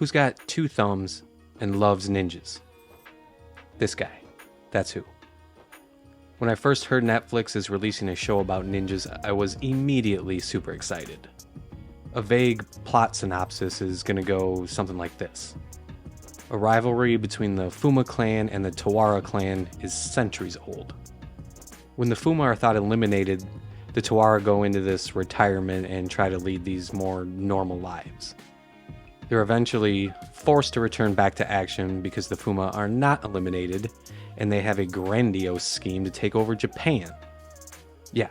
Who's got two thumbs and loves ninjas? This guy. That's who. When I first heard Netflix is releasing a show about ninjas, I was immediately super excited. A vague plot synopsis is going to go something like this. A rivalry between the Fuma clan and the Tawara clan is centuries old. When the Fuma are thought eliminated, the Tawara go into this retirement and try to lead these more normal lives. They're eventually forced to return back to action because the Fuma are not eliminated, and they have a grandiose scheme to take over Japan. Yeah,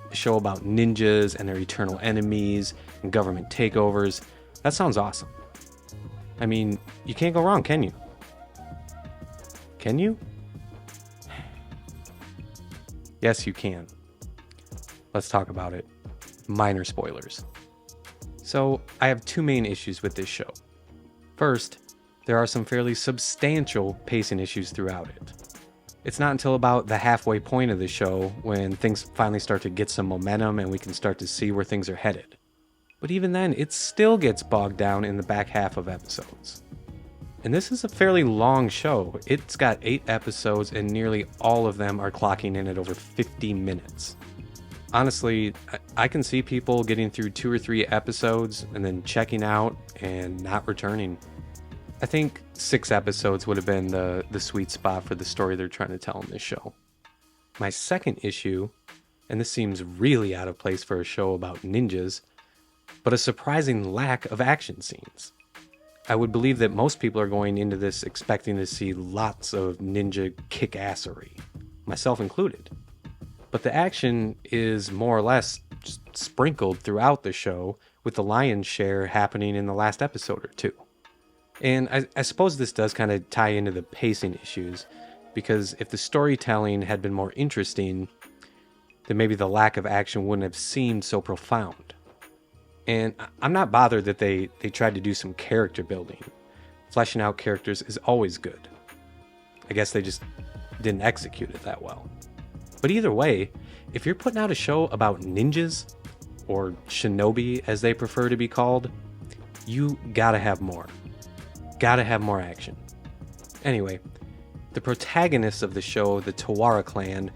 a show about ninjas and their eternal enemies and government takeovers. That sounds awesome. I mean, you can't go wrong, can you? Can you? Yes, you can. Let's talk about it. Minor spoilers. So, I have two main issues with this show. First, there are some fairly substantial pacing issues throughout it. It's not until about the halfway point of the show when things finally start to get some momentum and we can start to see where things are headed. But even then, it still gets bogged down in the back half of episodes. And this is a fairly long show. It's got 8 episodes and nearly all of them are clocking in at over 50 minutes. Honestly, I can see people getting through 2 or 3 episodes and then checking out and not returning. I think 6 episodes would have been the sweet spot for the story they're trying to tell in this show. My second issue, and this seems really out of place for a show about ninjas, but a surprising lack of action scenes. I would believe that most people are going into this expecting to see lots of ninja kick-assery, myself included. But the action is more or less just sprinkled throughout the show, with the lion's share happening in the last episode or 2. And I suppose this does kind of tie into the pacing issues, because if the storytelling had been more interesting, then maybe the lack of action wouldn't have seemed so profound. And I'm not bothered that they tried to do some character building. Fleshing out characters is always good. I guess they just didn't execute it that well. But either way, if you're putting out a show about ninjas, or shinobi as they prefer to be called, you gotta have more. Gotta have more action. Anyway, the protagonists of the show, the Tawara clan,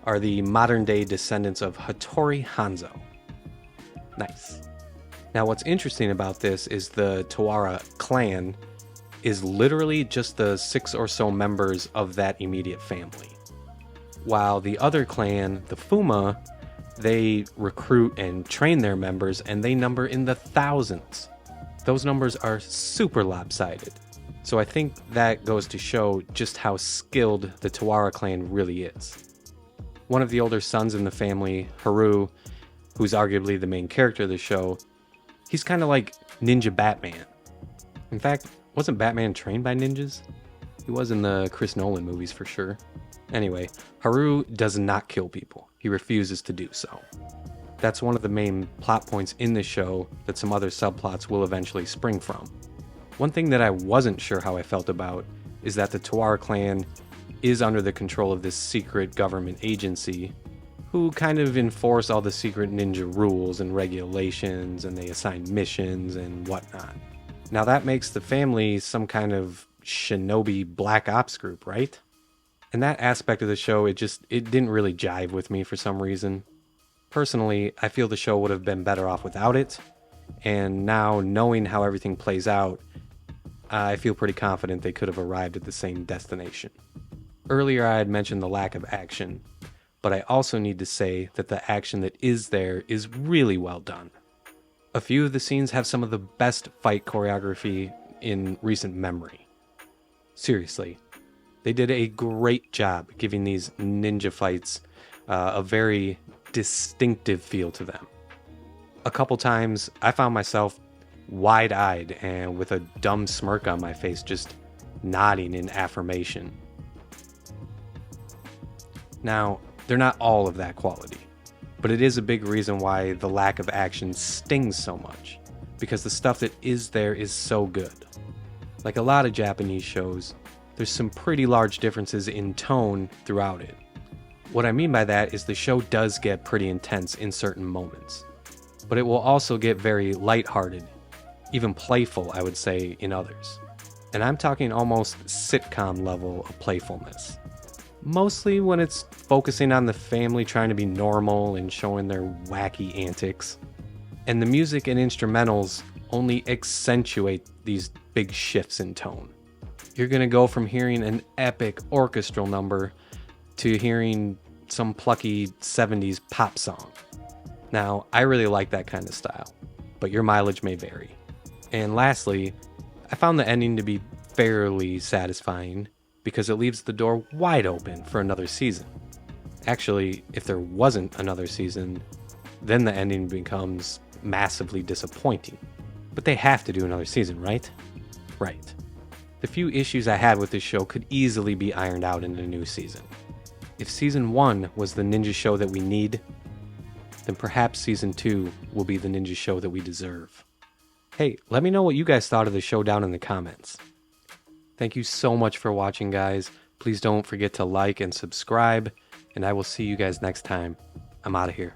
are the modern-day descendants of Hattori Hanzo. Nice. Now what's interesting about this is the Tawara clan is literally just the 6 or so members of that immediate family. While the other clan, the Fuma, they recruit and train their members and they number in the thousands. Those numbers are super lopsided. So I think that goes to show just how skilled the Tawara clan really is. One of the older sons in the family, Haru, who's arguably the main character of the show, he's kind of like Ninja Batman. In fact, wasn't Batman trained by ninjas? He was in the Chris Nolan movies for sure. Anyway, Haru does not kill people. He refuses to do so. That's one of the main plot points in the show that some other subplots will eventually spring from. One thing that I wasn't sure how I felt about is that the Tawara clan is under the control of this secret government agency who kind of enforce all the secret ninja rules and regulations, and they assign missions and whatnot. Now that makes the family some kind of shinobi black ops group, right? And that aspect of the show, it didn't really jive with me for some reason. Personally, I feel the show would have been better off without it, and now knowing how everything plays out, I feel pretty confident they could have arrived at the same destination. Earlier I had mentioned the lack of action, but I also need to say that the action that is there is really well done. A few of the scenes have some of the best fight choreography in recent memory. Seriously, they did a great job giving these ninja fights a very distinctive feel to them. A couple times I found myself wide-eyed and with a dumb smirk on my face, just nodding in affirmation. Now, they're not all of that quality, but it is a big reason why the lack of action stings so much, because the stuff that is there is so good. Like a lot of Japanese shows, there's some pretty large differences in tone throughout it. What I mean by that is the show does get pretty intense in certain moments, but it will also get very lighthearted, even playful, I would say, in others. And I'm talking almost sitcom level of playfulness. Mostly when it's focusing on the family trying to be normal and showing their wacky antics. And the music and instrumentals only accentuate these big shifts in tone. You're gonna go from hearing an epic orchestral number to hearing some plucky 70s pop song. Now, I really like that kind of style, but your mileage may vary. And lastly, I found the ending to be fairly satisfying because it leaves the door wide open for another season. Actually, if there wasn't another season, then the ending becomes massively disappointing. But they have to do another season, right? Right. The few issues I had with this show could easily be ironed out in a new season. If season 1 was the ninja show that we need, then perhaps season 2 will be the ninja show that we deserve. Hey, let me know what you guys thought of the show down in the comments. Thank you so much for watching, guys. Please don't forget to like and subscribe, and I will see you guys next time. I'm out of here.